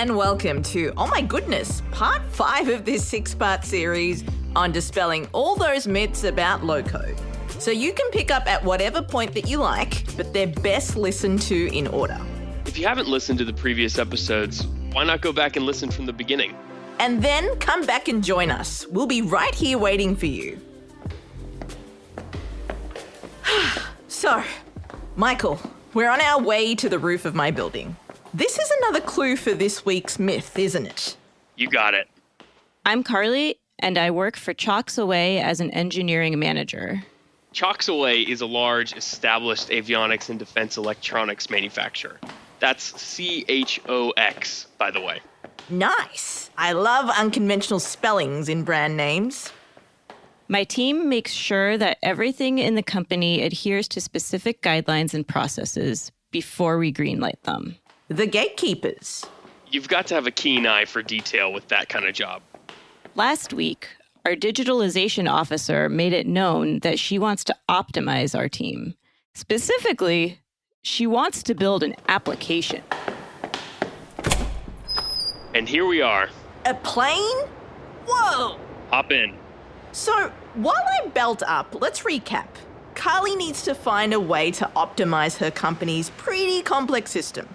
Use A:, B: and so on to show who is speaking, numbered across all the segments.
A: and welcome to, oh my goodness, part 5 of this 6-part series on dispelling all those myths about low-code. So you can pick up at whatever point that you like, but they're best listened to in order.
B: If you haven't listened to the previous episodes, why not go back and listen from the beginning?
A: And then come back and join us. We'll be right here waiting for you. So, Michael, we're on our way to the roof of my building. This is another clue for this week's myth, isn't it?
B: You got it.
C: I'm Carly, and I work for Chalks Away as an engineering manager.
B: Chalks Away is a large, established avionics and defense electronics manufacturer. That's CHOX, by the way.
A: Nice. I love unconventional spellings in brand names.
C: My team makes sure that everything in the company adheres to specific guidelines and processes before we greenlight them.
A: The gatekeepers.
B: You've got to have a keen eye for detail with that kind of job.
C: Last week, our digitalization officer made it known that she wants to optimize our team. Specifically, she wants to build an application.
B: And here we are.
A: A plane? Whoa!
B: Hop in.
A: So, while I belt up, let's recap. Carly needs to find a way to optimize her company's pretty complex system.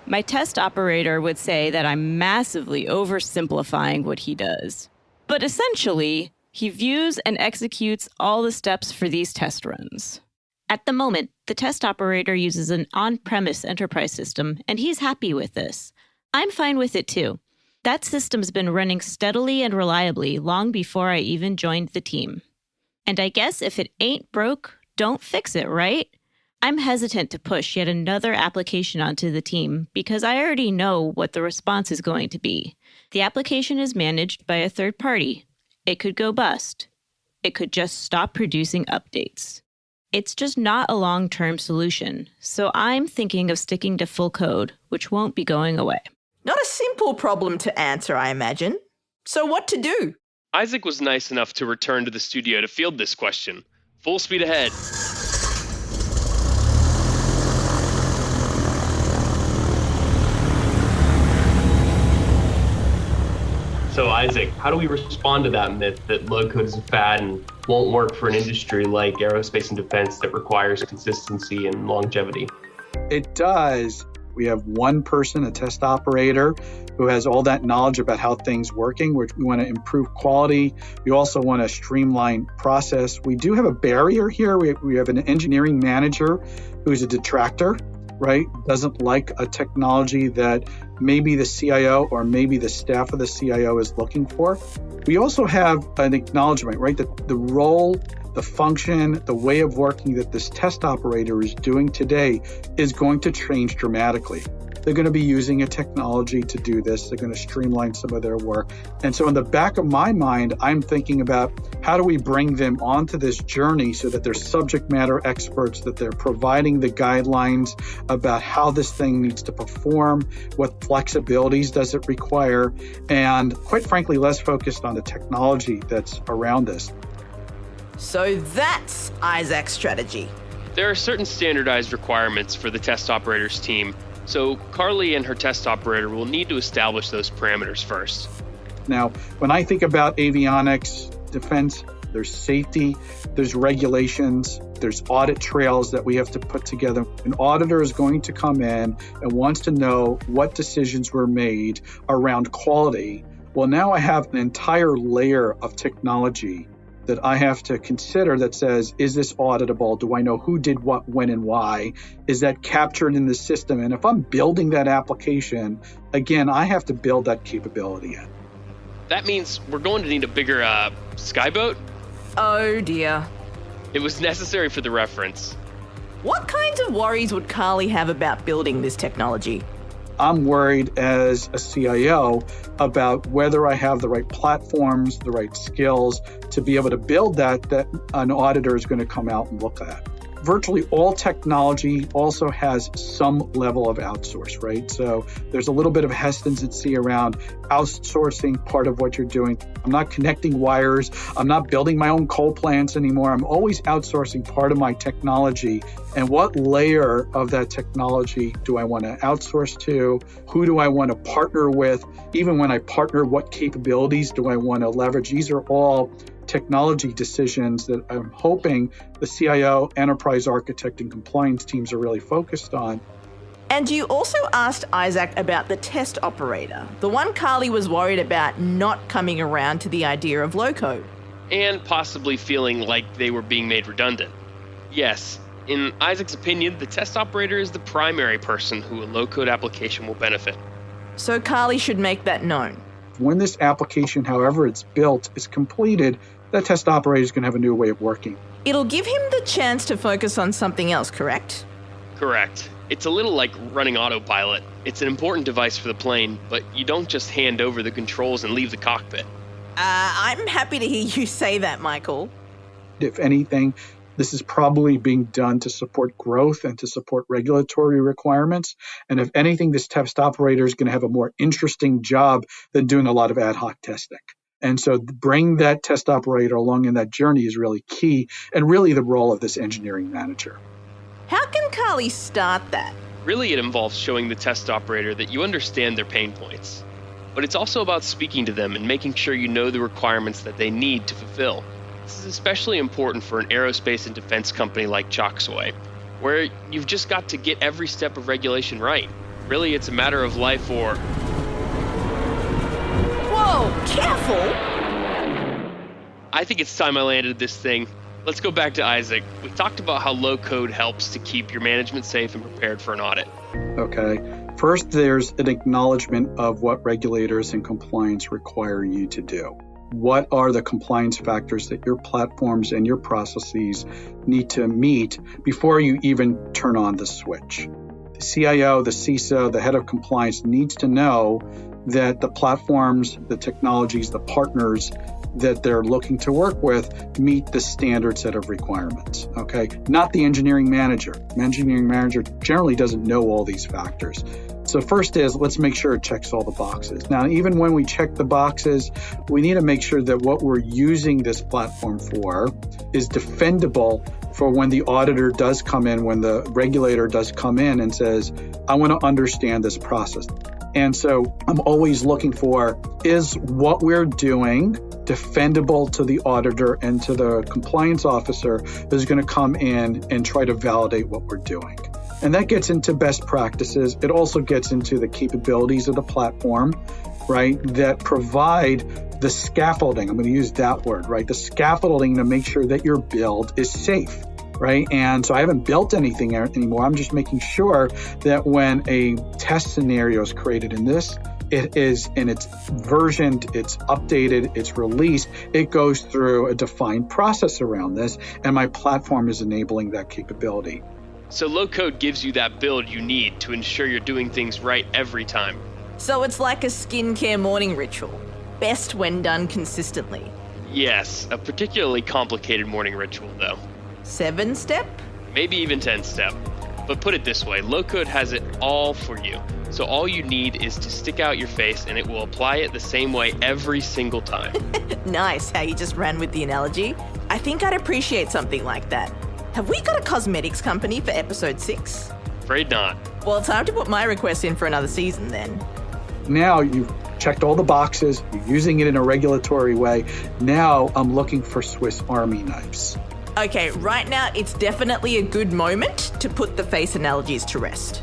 C: My test operator would say that I'm massively oversimplifying what he does. But essentially, he views and executes all the steps for these test runs. At the moment, the test operator uses an on-premise enterprise system, and he's happy with this. I'm fine with it too. That system's been running steadily and reliably long before I even joined the team. And I guess if it ain't broke, don't fix it, right? I'm hesitant to push yet another application onto the team because I already know what the response is going to be. The application is managed by a third party. It could go bust. It could just stop producing updates. It's just not a long-term solution, so I'm thinking of sticking to full code, which won't be going away.
A: Not a simple problem to answer, I imagine. So what to do?
B: Isaac was nice enough to return to the studio to field this question. Full speed ahead. So Isaac, how do we respond to that myth that low code is a fad and won't work for an industry like aerospace and defense that requires consistency and longevity?
D: It does. We have one person, a test operator, who has all that knowledge about how things working. We want to improve quality. We also want to streamline process. We do have a barrier here. We have an engineering manager who's a detractor, right? Doesn't like a technology that maybe the CIO or maybe the staff of the CIO is looking for. We also have an acknowledgement, right? That the role, the function, the way of working that this test operator is doing today is going to change dramatically. They're going to be using a technology to do this. They're going to streamline some of their work. And so in the back of my mind, I'm thinking about how do we bring them onto this journey so that they're subject matter experts, that they're providing the guidelines about how this thing needs to perform, what flexibilities does it require, and quite frankly, less focused on the technology that's around this.
A: So that's Isaac's strategy.
B: There are certain standardized requirements for the test operator's team, so Carly and her test operator will need to establish those parameters first.
D: Now, when I think about avionics, defense, there's safety, there's regulations, there's audit trails that we have to put together. An auditor is going to come in and wants to know what decisions were made around quality. Well, now I have an entire layer of technology that I have to consider that says, is this auditable? Do I know who did what, when, and why? Is that captured in the system? And if I'm building that application, again, I have to build that capability in.
B: That means we're going to need a bigger skyboat?
A: Oh dear.
B: It was necessary for the reference.
A: What kinds of worries would Carly have about building this technology?
D: I'm worried as a CIO about whether I have the right platforms, the right skills to be able to build that an auditor is going to come out and look at. virtually all technology also has some level of outsource, right? So there's a little bit of hesitancy around outsourcing part of what you're doing. I'm not connecting wires. I'm not building my own coal plants anymore. I'm always outsourcing part of my technology. And what layer of that technology do I want to outsource to? Who do I want to partner with? Even when I partner, what capabilities do I want to leverage? These are all technology decisions that I'm hoping the CIO, enterprise architect, and compliance teams are really focused on.
A: And you also asked Isaac about the test operator, the one Carly was worried about not coming around to the idea of low-code.
B: And possibly feeling like they were being made redundant. Yes, in Isaac's opinion, the test operator is the primary person who a low-code application will benefit.
A: So Carly should make that known.
D: When this application, however it's built, is completed, that test operator is going to have a new way of working.
A: It'll give him the chance to focus on something else, correct?
B: Correct. It's a little like running autopilot. It's an important device for the plane, but you don't just hand over the controls and leave the cockpit.
A: I'm happy to hear you say that, Michael.
D: If anything, this is probably being done to support growth and to support regulatory requirements. And if anything, this test operator is going to have a more interesting job than doing a lot of ad hoc testing. And so bring that test operator along in that journey is really key and really the role of this engineering manager.
A: How can Carly start that?
B: Really, it involves showing the test operator that you understand their pain points. But it's also about speaking to them and making sure you know the requirements that they need to fulfill. This is especially important for an aerospace and defense company like Choksoy, where you've just got to get every step of regulation right. Really, it's a matter of life or...
A: Whoa, careful!
B: I think it's time I landed this thing. Let's go back to Isaac. We talked about how low code helps to keep your management safe and prepared for an audit.
D: Okay. First, there's an acknowledgement of what regulators and compliance require you to do. What are the compliance factors that your platforms and your processes need to meet before you even turn on the switch? The CIO, the CISO, the head of compliance needs to know that the platforms, the technologies, the partners that they're looking to work with meet the standard set of requirements, okay? Not the engineering manager. The engineering manager generally doesn't know all these factors. So first is, let's make sure it checks all the boxes. Now, even when we check the boxes, we need to make sure that what we're using this platform for is defendable for when the auditor does come in, when the regulator does come in and says, I want to understand this process. And so I'm always looking for, is what we're doing defendable to the auditor and to the compliance officer who's going to come in and try to validate what we're doing? And that gets into best practices. It also gets into the capabilities of the platform, right, that provide the scaffolding. I'm going to use that word, right? The scaffolding to make sure that your build is safe, right? And so I haven't built anything anymore. I'm just making sure that when a test scenario is created in this, it is in its versioned, it's updated, it's released, it goes through a defined process around this, and my platform is enabling that capability.
B: So low code gives you that build you need to ensure you're doing things right every time.
A: So it's like a skincare morning ritual, best when done consistently.
B: Yes, a particularly complicated morning ritual though.
A: 7-step?
B: Maybe even 10-step. But put it this way, low code has it all for you. So all you need is to stick out your face and it will apply it the same way every single time.
A: Nice how you just ran with the analogy. I think I'd appreciate something like that. Have we got a cosmetics company for episode 6?
B: Afraid not.
A: Well, time to put my request in for another season then.
D: Now you've checked all the boxes, you're using it in a regulatory way. Now I'm looking for Swiss Army knives.
A: Okay, right now it's definitely a good moment to put the face analogies to rest.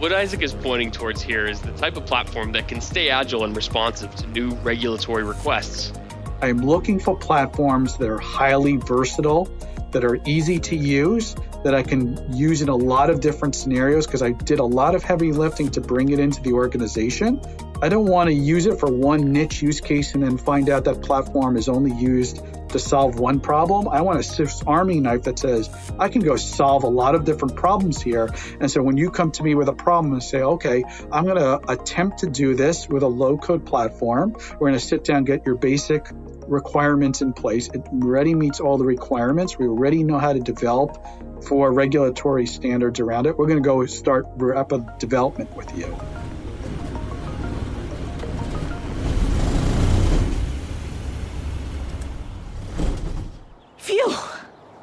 B: What Isaac is pointing towards here is the type of platform that can stay agile and responsive to new regulatory requests.
D: I'm looking for platforms that are highly versatile, that are easy to use, that I can use in a lot of different scenarios because I did a lot of heavy lifting to bring it into the organization. I don't want to use it for one niche use case and then find out that platform is only used to solve one problem. I want a Swiss Army knife that says, I can go solve a lot of different problems here. And so when you come to me with a problem and say, okay, I'm going to attempt to do this with a low-code platform. We're going to sit down, get your basic requirements in place. It already meets all the requirements. We already know how to develop for regulatory standards around it. We're going to go start rapid development with you.
A: Phew!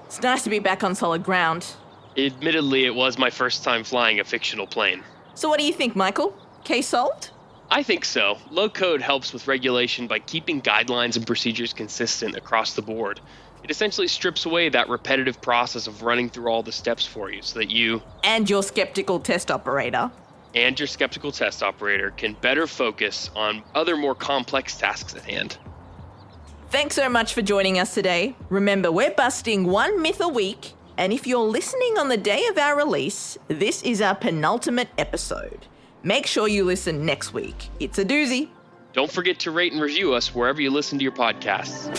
A: It's nice to be back on solid ground.
B: Admittedly, it was my first time flying a fictional plane.
A: So what do you think, Michael? Case solved?
B: I think so. Low code helps with regulation by keeping guidelines and procedures consistent across the board. It essentially strips away that repetitive process of running through all the steps for you so that you
A: And your skeptical test operator.
B: and your skeptical test operator can better focus on other more complex tasks at hand.
A: Thanks so much for joining us today. Remember, we're busting one myth a week, and if you're listening on the day of our release, this is our penultimate episode. Make sure you listen next week. It's a doozy.
B: Don't forget to rate and review us wherever you listen to your podcasts.